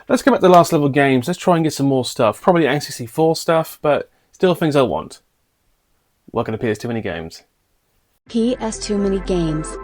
Let's go back to the last level games. Let's try and get some more stuff. Probably N64 stuff, but still things I want. Welcome to PS2 Mini Games. PS2 Mini Games.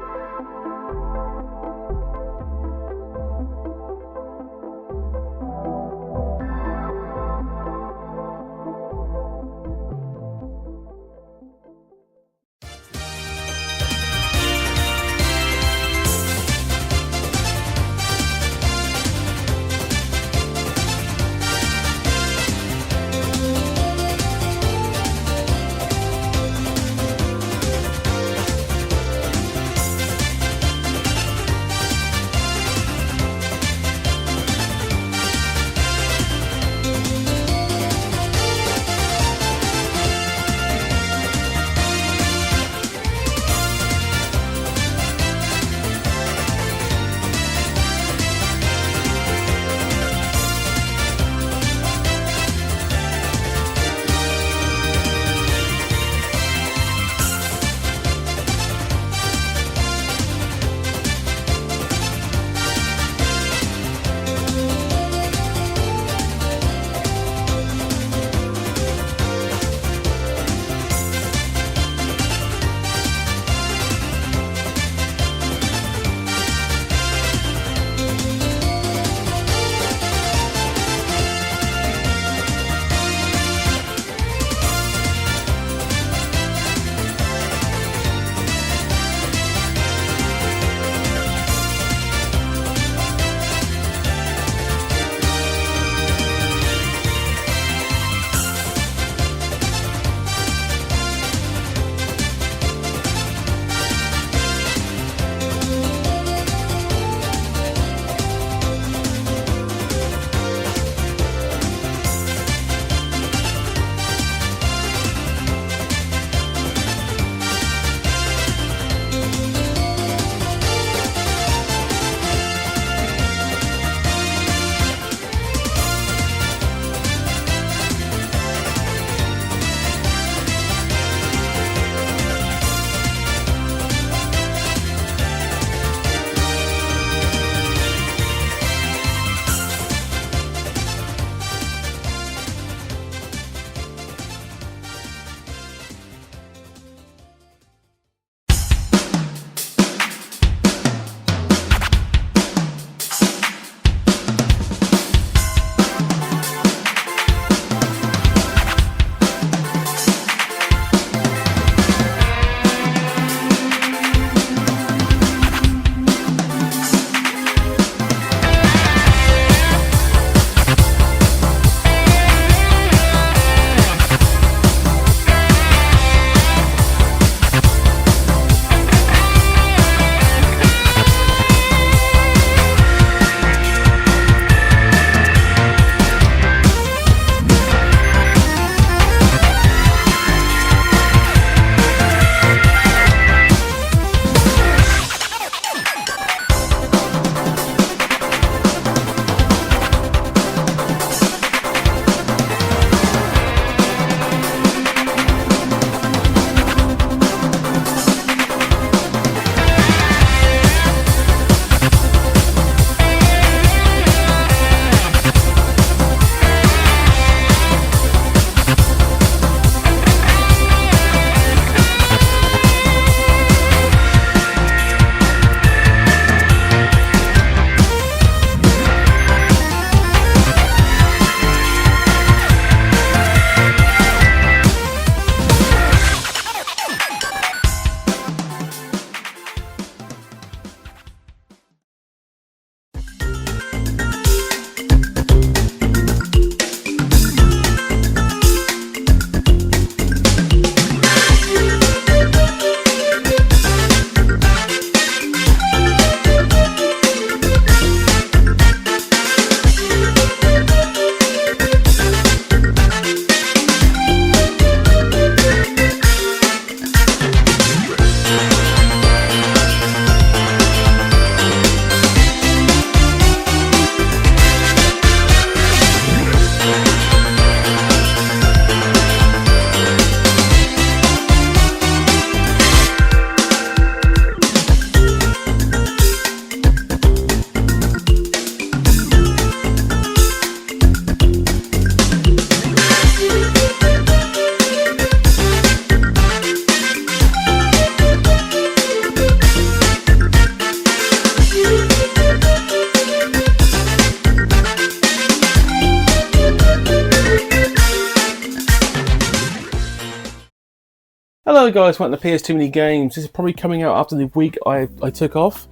Hello guys, welcome to PS2 Mini Games. This is probably coming out after the week I took off.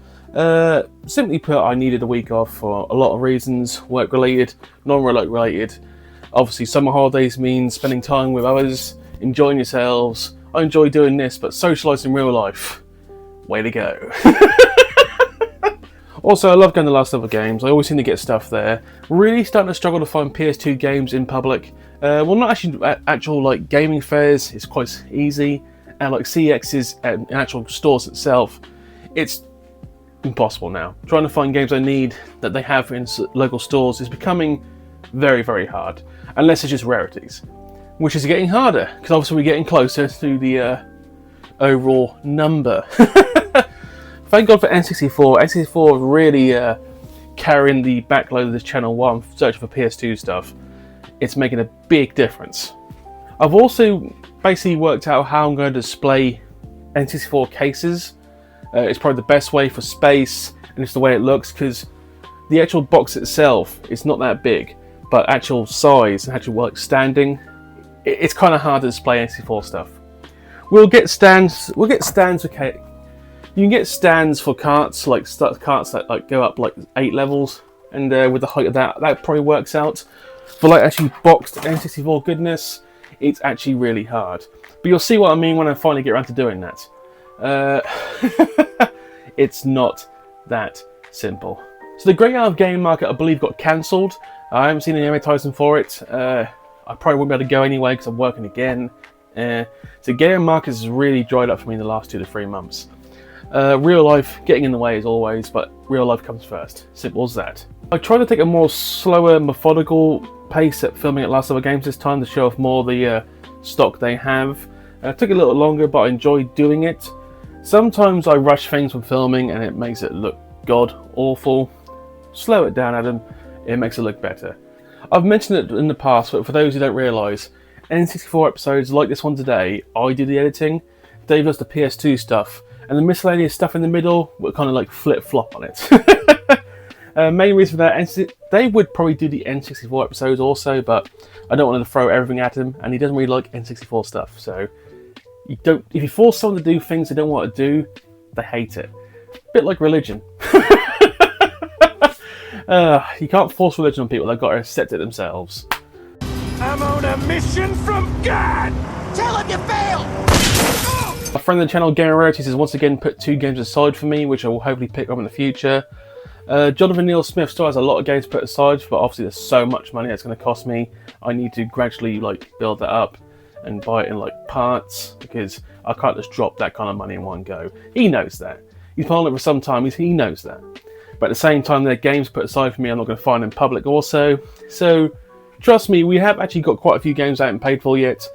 Simply put, I needed a week off for a lot of reasons, work related, non-work related. Obviously summer holidays means spending time with others, enjoying yourselves. I enjoy doing this, but socialising in real life, way to go. Also, I love going to Last Other Games. I always seem to get stuff there. Really starting to struggle to find PS2 games in public. Well, not actually actual like gaming fairs. It's quite easy, and like CX's and actual stores itself, it's impossible now. Trying to find games I need that they have in local stores is becoming very, very hard, unless it's just rarities, which is getting harder because obviously we're getting closer to the overall number. Thank God for N64. N64 really carrying the backload of this channel while I'm searching for PS2 stuff. It's making a big difference. I've also basically worked out how I'm going to display N64 cases. It's probably the best way for space, and it's the way it looks, because the actual box itself is not that big, but actual size and actual like standing, it's kind of hard to display N64 stuff. We'll get stands. Okay. You can get stands for carts, like carts that like go up like 8 levels, and with the height of that probably works out. For like actually boxed N64 goodness, it's actually really hard. But you'll see what I mean when I finally get around to doing that. It's not that simple. So the Great Out of Game Market, I believe, got cancelled. I haven't seen any advertising for it. I probably won't be able to go anyway because I'm working again. So Game Market has really dried up for me in the last 2 to 3 months. Real life getting in the way as always, but real life comes first. Simple as that. I tried to take a more slower, methodical pace at filming at Last Other Games this time to show off more the stock they have. It took a little longer, but I enjoyed doing it. Sometimes I rush things when filming and it makes it look god awful. Slow it down, Adam. It makes it look better. I've mentioned it in the past, but for those who don't realise, N64 episodes like this one today, I do the editing. Dave does the PS2 stuff, and the miscellaneous stuff in the middle will kind of like flip-flop on it. Main reason for that, Dave would probably do the N64 episodes also, but I don't want to throw everything at him, and he doesn't really like N64 stuff, so if you force someone to do things they don't want to do, they hate it. Bit like religion. You can't force religion on people, they've got to accept it themselves. I'm on a mission from God! Tell him you failed! My friend of the channel, Gamer Rarities, has once again put 2 games aside for me, which I will hopefully pick up in the future. Jonathan Neil Smith still has a lot of games put aside, but obviously there's so much money that's going to cost me. I need to gradually like build that up and buy it in like parts, because I can't just drop that kind of money in one go. He knows that. He's playing it for some time, he knows that. But at the same time, there are games put aside for me I'm not going to find in public also. So trust me, we have actually got quite a few games I haven't paid for yet,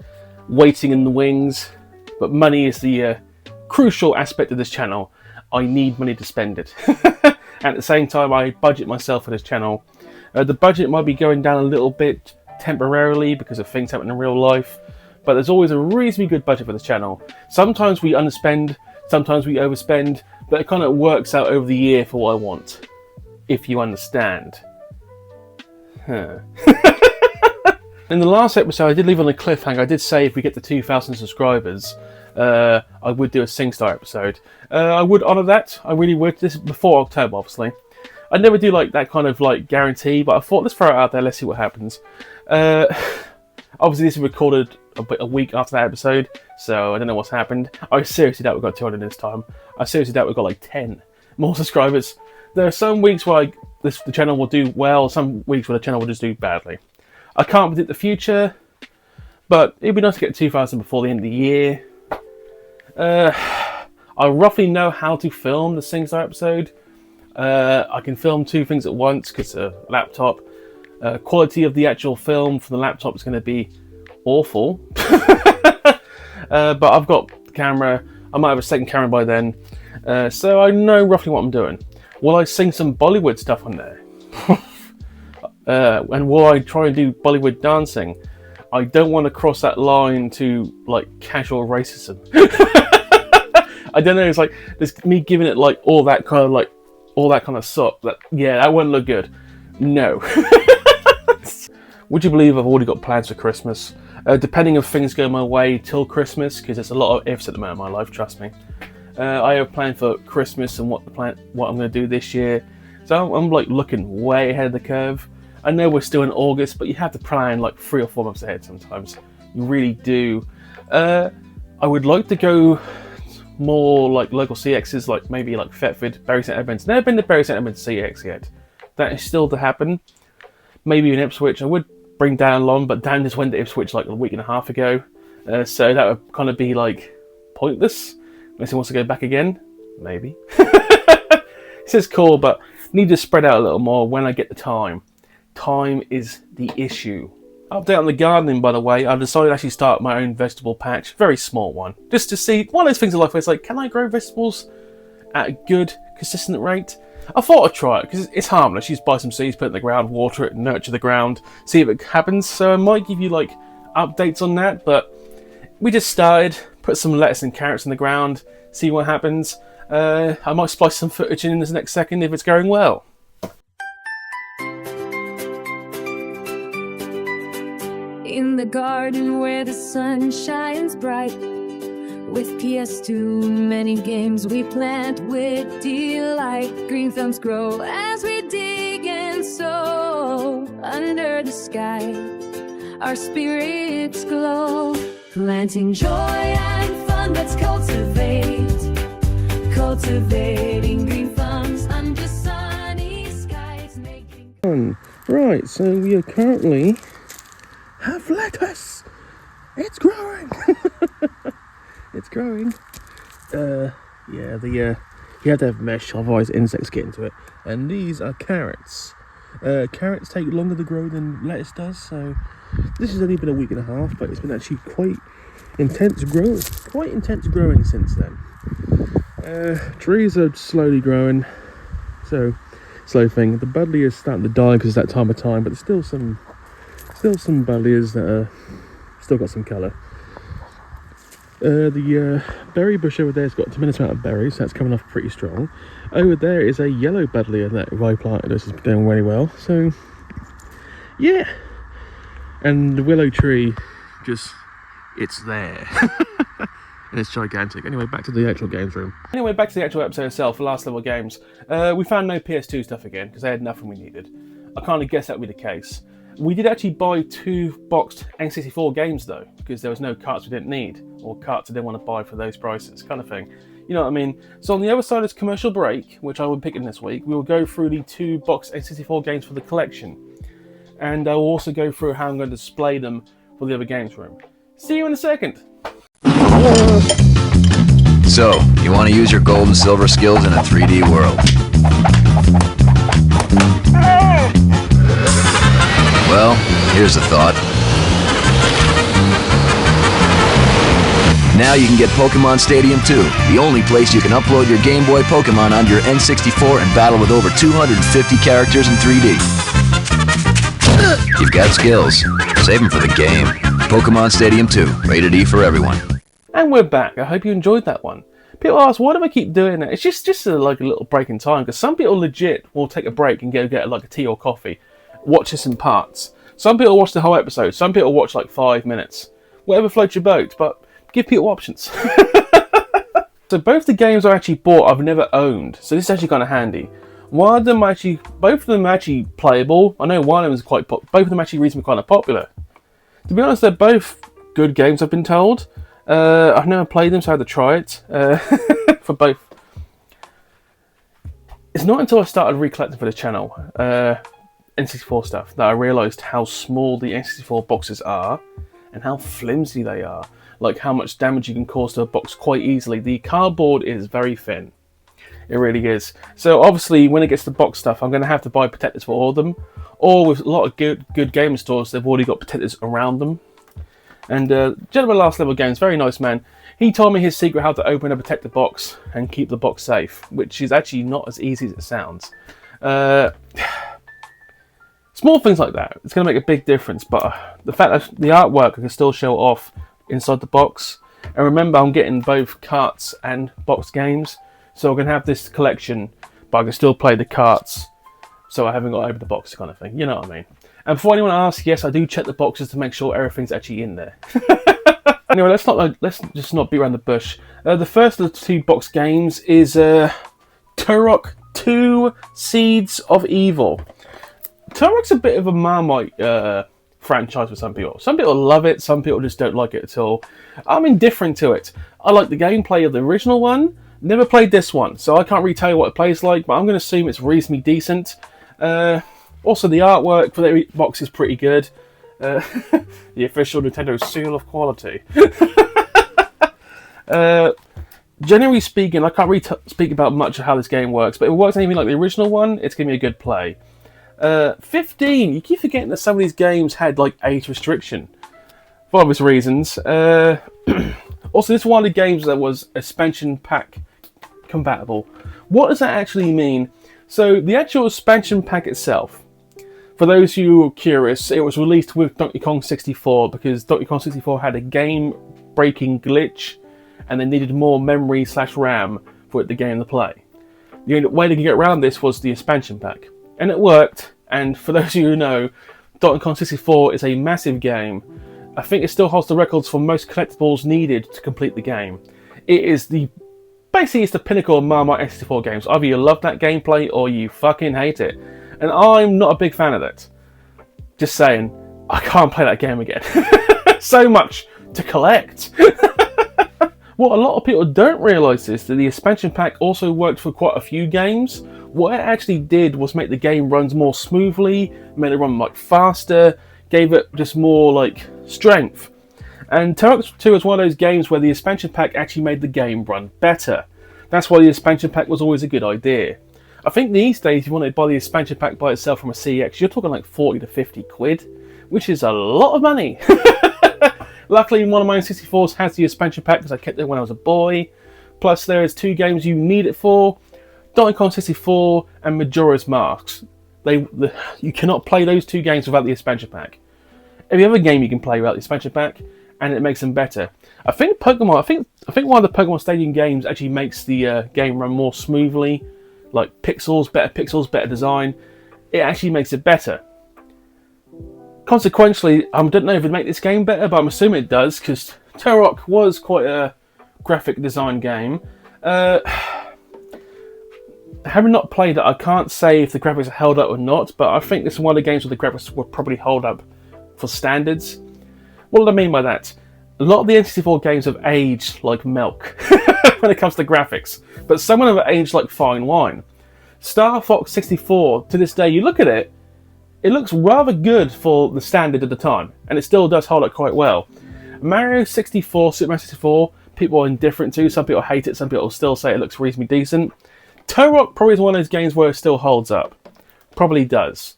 waiting in the wings. But money is the crucial aspect of this channel. I need money to spend it. At the same time, I budget myself for this channel. The budget might be going down a little bit temporarily because of things happening in real life, but there's always a reasonably good budget for this channel. Sometimes we underspend, sometimes we overspend, but it kind of works out over the year for what I want, if you understand. In the last episode, I did leave on a cliffhanger. I did say if we get to 2,000 subscribers, I would do a SingStar episode. I would honour that. I really would. This is before October, obviously. I never do like that kind of like guarantee, but I thought let's throw it out there. Let's see what happens. Obviously, this is recorded a week after that episode, so I don't know what's happened. I seriously doubt we got 200 this time. I seriously doubt we got like 10 more subscribers. There are some weeks where the channel will do well. Some weeks where the channel will just do badly. I can't predict the future, but it'd be nice to get 2,000 before the end of the year. I roughly know how to film the SingStar episode. I can film 2 things at once because a laptop. Quality of the actual film from the laptop is going to be awful. But I've got the camera. I might have a second camera by then. So I know roughly what I'm doing. Will I sing some Bollywood stuff on there? And will I try and do Bollywood dancing? I don't want to cross that line to like casual racism. I don't know. It's like there's me giving it like all that kind of sop. That wouldn't look good. No. Would you believe I've already got plans for Christmas? depending if things go my way till Christmas, because there's a lot of ifs at the moment in my life, trust me. I have a plan for Christmas and what I'm going to do this year. So I'm like looking way ahead of the curve. I know we're still in August, but you have to plan like 3 or 4 months ahead sometimes. You really do. I would like to go more like local CXs, like maybe like Thetford, Bury St Edmunds. Never been to Bury St Edmunds CX yet. That is still to happen. Maybe in Ipswich. I would bring Dan along, but Dan just went to Ipswich like a week and a half ago. So that would kind of be like pointless. Unless he wants to go back again. Maybe. This is cool, but need to spread out a little more when I get the time. Time is the issue. Update on the gardening, by the way. I've decided to actually start my own vegetable patch. Very small one. Just to see, one of those things in life where it's like, can I grow vegetables at a good, consistent rate? I thought I'd try it, because it's harmless. You just buy some seeds, put it in the ground, water it, nurture the ground, see if it happens. So I might give you like updates on that, but we just started, put some lettuce and carrots in the ground, see what happens. I might splice some footage in this next second if it's going well. In the garden where the sun shines bright, with PS2 many games we plant with delight. Green thumbs grow as we dig and sow under the sky. Our spirits glow, planting joy and fun. Let's cultivating green thumbs under sunny skies, making. Right, so we are currently have lettuce. It's growing. It's growing. You have to have mesh, otherwise insects get into it. And these are carrots. Carrots take longer to grow than lettuce does, so this has only been a week and a half, but it's been actually quite intense growing since then. Trees are slowly growing, so slow thing. The buddleia is starting to die because it's that time of time, but there's still some buddleias that are still got some colour. The berry bush over there has got a tremendous amount of berries, so that's coming off pretty strong. Over there is a yellow buddleia that I planted. This is doing really well. So yeah, and the willow tree, it's there. And it's gigantic. Anyway, back to the actual games room. Anyway, back to the actual episode itself, the last level games. We found no PS2 stuff again, because they had nothing we needed. I kind of guessed that would be the case. We did actually buy 2 boxed N64 games though, because there was no carts we didn't need, or carts I didn't want to buy for those prices, kind of thing. You know what I mean? So on the other side of this commercial break, which I will pick in this week, we will go through the 2 boxed N64 games for the collection. And I will also go through how I'm going to display them for the other games room. See you in a second. So, you want to use your gold and silver skills in a 3D world. Well, here's a thought. Now you can get Pokemon Stadium 2, the only place you can upload your Game Boy Pokemon onto your N64 and battle with over 250 characters in 3D. You've got skills. Save them for the game. Pokemon Stadium 2, rated E for everyone. And we're back. I hope you enjoyed that one. People ask, why do I keep doing it? It's just like a little break in time, because some people legit will take a break and go get like a tea or coffee, watch this in parts. Some people watch the whole episode, some people watch like 5 minutes. Whatever floats your boat, but give people options. So both the games I actually bought I've never owned, so this is actually kind of handy. Both of them are actually playable. I know one of them is both of them actually reasonably kind of popular. To be honest, they're both good games, I've been told. I've never played them, so I had to try it for both. It's not until I started recollecting for the channel, N64 stuff, that I realised how small the N64 boxes are and how flimsy they are. Like how much damage you can cause to a box quite easily. The cardboard is very thin. It really is. So obviously when it gets to box stuff, I'm going to have to buy protectors for all of them. Or with a lot of good game stores, they've already got protectors around them. And Gentleman Last Level Games, very nice man. He told me his secret how to open a protector box and keep the box safe, which is actually not as easy as it sounds. Small things like that, it's going to make a big difference, but the fact that the artwork I can still show off inside the box. And remember, I'm getting both carts and box games, so I'm going to have this collection, but I can still play the carts so I haven't got to open the box kind of thing. You know what I mean? And before anyone asks, yes, I do check the boxes to make sure everything's actually in there. Anyway, let's just not beat around the bush. The first of the 2 box games is Turok 2: Seeds of Evil. Turok's a bit of a Marmite franchise for some people. Some people love it, some people just don't like it at all. I'm indifferent to it. I like the gameplay of the original one. Never played this one, so I can't really tell you what it plays like, but I'm going to assume it's reasonably decent. Also, the artwork for the box is pretty good. The official Nintendo seal of quality. Generally speaking, I can't really speak about much of how this game works, but if it works anything like the original one, it's going to be a good play. 15, you keep forgetting that some of these games had like age restriction, for obvious reasons. Also, this is one of the games that was expansion pack compatible. What does that actually mean? So, the actual expansion pack itself, for those who are curious, it was released with Donkey Kong 64 because Donkey Kong 64 had a game-breaking glitch and they needed more memory/RAM for it to get into play. The only way they could get around this was the expansion pack. And it worked, and for those of you who know, Donkey Kong 64 is a massive game. I think it still holds the records for most collectibles needed to complete the game. It is basically it's the pinnacle of Marmite N64 games. Either you love that gameplay or you fucking hate it. And I'm not a big fan of it. Just saying, I can't play that game again. So much to collect. What a lot of people don't realise is that the expansion pack also worked for quite a few games. What it actually did was make the game runs more smoothly, made it run much faster, gave it just more like strength. And Turok 2 is one of those games where the expansion pack actually made the game run better. That's why the expansion pack was always a good idea. I think these days, if you want to buy the expansion pack by itself from a CX, you're talking like 40 to 50 quid, which is a lot of money. Luckily, one of my N64s has the expansion pack because I kept it when I was a boy. Plus, there is 2 games you need it for, Donkey Kong 64 and Majora's Mask. You cannot play those 2 games without the expansion pack. Every other game you can play without the expansion pack, and it makes them better. I think Pokemon. I think one of the Pokemon Stadium games actually makes the game run more smoothly, like pixels, better design. It actually makes it better. Consequently, I don't know if it'd make this game better, but I'm assuming it does because Turok was quite a graphic design game. Having not played it, I can't say if the graphics are held up or not, but I think this is one of the games where the graphics will probably hold up for standards. What do I mean by that? A lot of the N64 games have aged like milk when it comes to graphics, but some of them have aged like fine wine. Star Fox 64, to this day, you look at it, it looks rather good for the standard at the time, and it still does hold up quite well. Mario 64, Super Mario 64, people are indifferent to, some people hate it, some people still say it looks reasonably decent. Turok probably is one of those games where it still holds up. Probably does.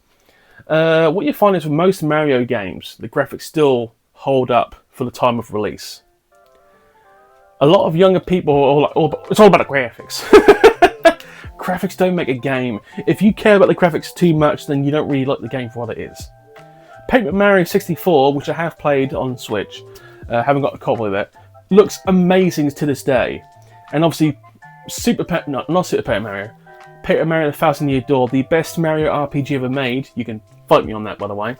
What you find is with most Mario games, the graphics still hold up for the time of release. A lot of younger people are like, it's all about the graphics. Graphics don't make a game. If you care about the graphics too much, then you don't really like the game for what it is. Paper Mario 64, which I have played on Switch, haven't got a copy of it, looks amazing to this day. And obviously, not Super Paper Mario, Paper Mario The Thousand Year Door, the best Mario RPG ever made, you can fight me on that by the way,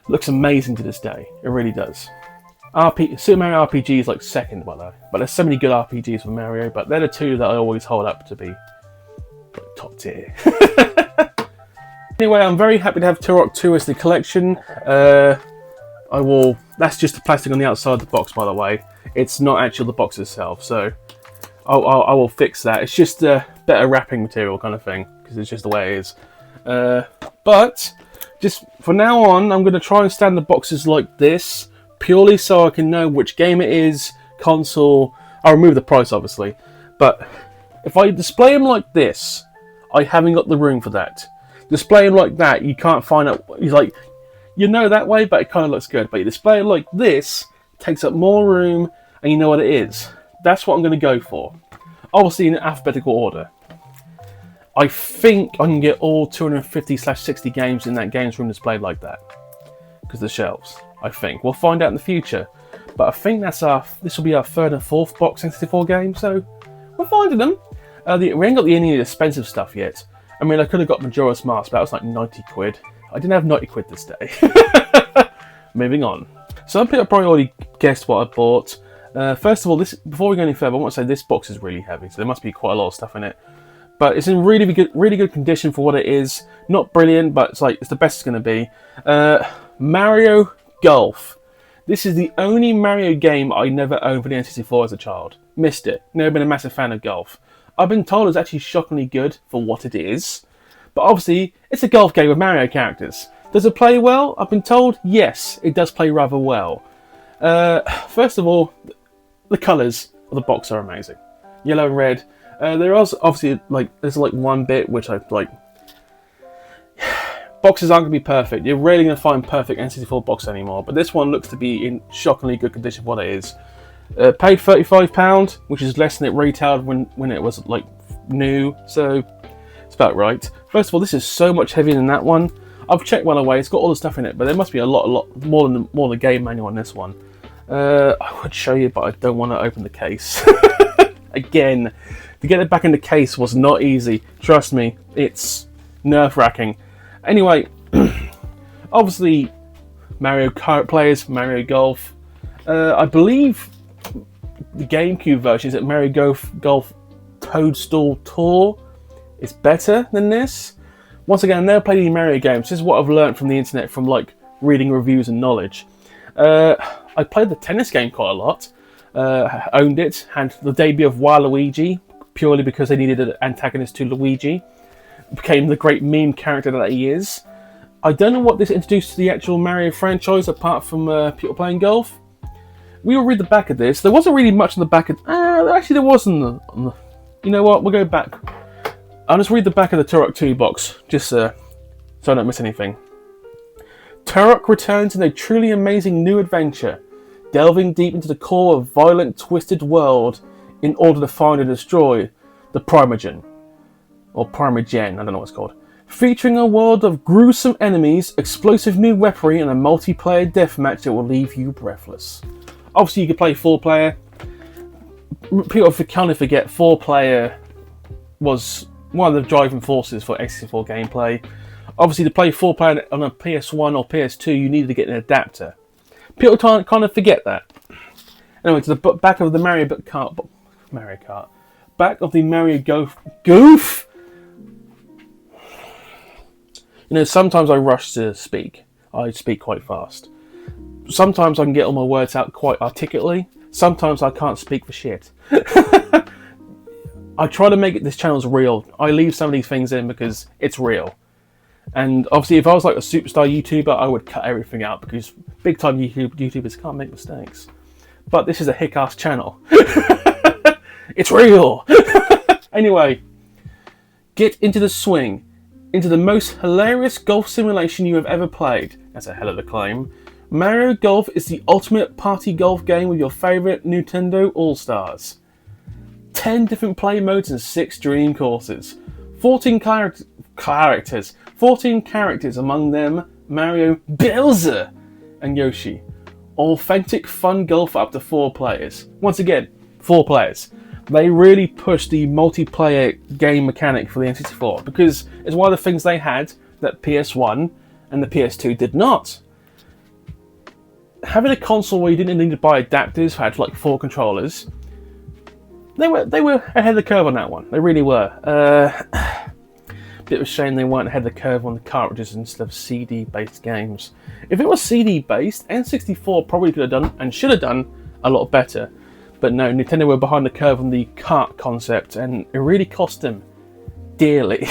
looks amazing to this day. It really does. Super Mario RPG is like second by the way, but there's so many good RPGs for Mario, but they're the 2 that I always hold up to be top tier. Anyway, I'm very happy to have Turok 2 as the collection. That's just the plastic on the outside of the box, by the way. It's not actually the box itself, so I will fix that. It's just a better wrapping material kind of thing, because it's just the way it is. But just for now on, I'm going to try and stand the boxes like this, purely so I can know which game it is, console. I'll remove the price, obviously. But if I display them like this, I haven't got the room for that. Display them like that, you can't find out. You know that way, but it kind of looks good. But you display it like this, takes up more room, and you know what it is. That's what I'm going to go for. Obviously in alphabetical order. I think I can get all 250/60 games in that games room displayed like that. Because the shelves, I think. We'll find out in the future. But I think this will be our 3rd and 4th box N64 game, so we're finding them. We ain't got any expensive stuff yet. I mean, I could have got Majora's Mask, but that was like 90 quid. I didn't have 90 quid this day. Moving on. Some people probably already guessed what I bought. First of all, before we go any further, I want to say this box is really heavy, so there must be quite a lot of stuff in it. But it's in really good condition for what it is. Not brilliant, but it's the best it's going to be. Mario Golf. This is the only Mario game I never owned for the N64 as a child. Missed it. Never been a massive fan of golf. I've been told it's actually shockingly good for what it is. But obviously, it's a golf game with Mario characters. Does it play well? I've been told, yes, it does play rather well. First of all, the colours of the box are amazing. Yellow and red. There is obviously, there's one bit which I like. Boxes aren't going to be perfect. You're rarely going to find perfect N64 box anymore, but this one looks to be in shockingly good condition for what it is. Paid £35, which is less than it retailed when it was new, so it's about right. First of all, this is so much heavier than that one. I've checked one away. It's got all the stuff in it, but there must be a lot more than the game manual on this one. I would show you, but I don't want to open the case. Again, to get it back in the case was not easy. Trust me, it's nerve-wracking. Anyway, obviously, Mario Kart players, Mario Golf. I believe the GameCube version is Mario Golf Toadstool Tour is better than this. Once again, I've never played any Mario games. This is what I've learned from the internet, from reading reviews and knowledge. I played the tennis game quite a lot. Owned it, had the debut of Waluigi, purely because they needed an antagonist to Luigi. Became the great meme character that he is. I don't know what this introduced to the actual Mario franchise apart from people playing golf. We will read the back of this. There wasn't really much on the back of... actually, there was on the... You know what? We'll go back. I'll just read the back of the Turok 2 box, just so I don't miss anything. Turok returns in a truly amazing new adventure, delving deep into the core of a violent, twisted world in order to find and destroy the Primogen. Or Primogen, I don't know what it's called. Featuring a world of gruesome enemies, explosive new weaponry, and a multiplayer deathmatch that will leave you breathless. Obviously, you can play 4-player. People kind of forget 4-player was one of the driving forces for N64 gameplay. Obviously, to play 4-player on a PS1 or PS2, you needed to get an adapter. People kind of forget that. Anyway, to the back of the Mario Kart. Back of the Mario Goof! You know, sometimes I rush to speak. I speak quite fast. Sometimes I can get all my words out quite articulately. Sometimes I can't speak for shit. I try to make this channel's real. I leave some of these things in because it's real. And obviously, if I was like a superstar YouTuber, I would cut everything out because big time YouTubers can't make mistakes. But this is a hick-ass channel. It's real! Anyway, get into the swing. Into the most hilarious golf simulation you have ever played. That's a hell of a claim. Mario Golf is the ultimate party golf game with your favourite Nintendo All-Stars. 10 different play modes and 6 dream courses. 14 characters. 14 characters, among them Mario, Bowser, and Yoshi. Authentic fun golf for up to 4 players. Once again, 4 players. They really pushed the multiplayer game mechanic for the N64 because it's one of the things they had that PS1 and the PS2 did not. Having a console where you didn't need to buy adapters, had 4 controllers, they were ahead of the curve on that one. They really were. Bit of a shame they weren't ahead of the curve on the cartridges instead of CD-based games. If it was CD-based, N64 probably could have done and should have done a lot better. But no, Nintendo were behind the curve on the cart concept, and it really cost them dearly.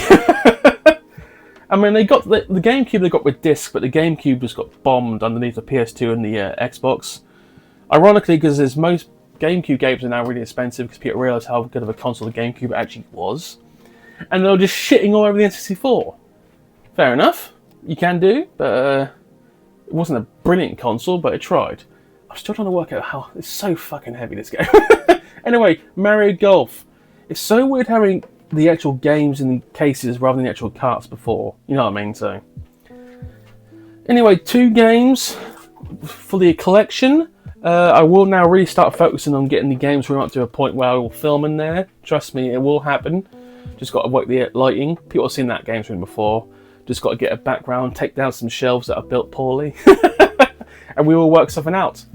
I mean, they got the GameCube they got with discs, but the GameCube just got bombed underneath the PS2 and the Xbox. Ironically, because most GameCube games are now really expensive because people realise how good of a console the GameCube actually was. And they were just shitting all over the N64. Fair enough, you can do, but it wasn't a brilliant console, but it tried. I'm still trying to work out how it's so fucking heavy, this game. Anyway, Mario Golf. It's so weird having the actual games in cases rather than the actual carts before. You know what I mean? So, anyway, 2 games for the collection. I will now really start focusing on getting the games room up to a point where I will film in there. Trust me, it will happen. Just got to work the lighting. People have seen that game from before. Just got to get a background, take down some shelves that are built poorly, and we will work something out.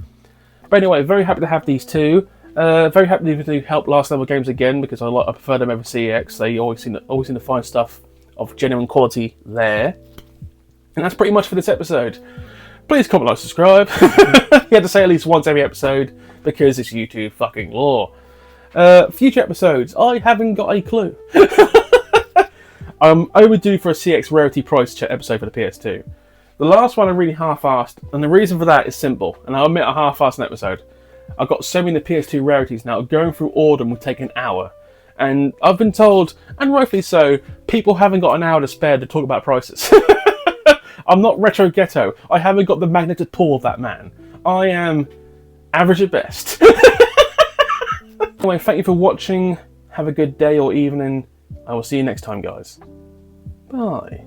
But anyway, very happy to have these two. Very happy to help Last Level Games again, because I prefer them over CEX. They always seem to find stuff of genuine quality there. And that's pretty much for this episode. Please comment, like, subscribe. You had to say at least once every episode, because it's YouTube fucking law. Future episodes, I haven't got a clue. I'm overdue for a CX Rarity Price Check episode for the PS2. The last one I really half-assed, and the reason for that is simple, and I'll admit I half-assed an episode. I've got so many PS2 rarities now, going through all them would take an hour. And I've been told, and rightfully so, people haven't got an hour to spare to talk about prices. I'm not retro ghetto. I haven't got the magnetic pull of that man. I am average at best. Anyway, thank you for watching. Have a good day or evening. I will see you next time, guys. Bye.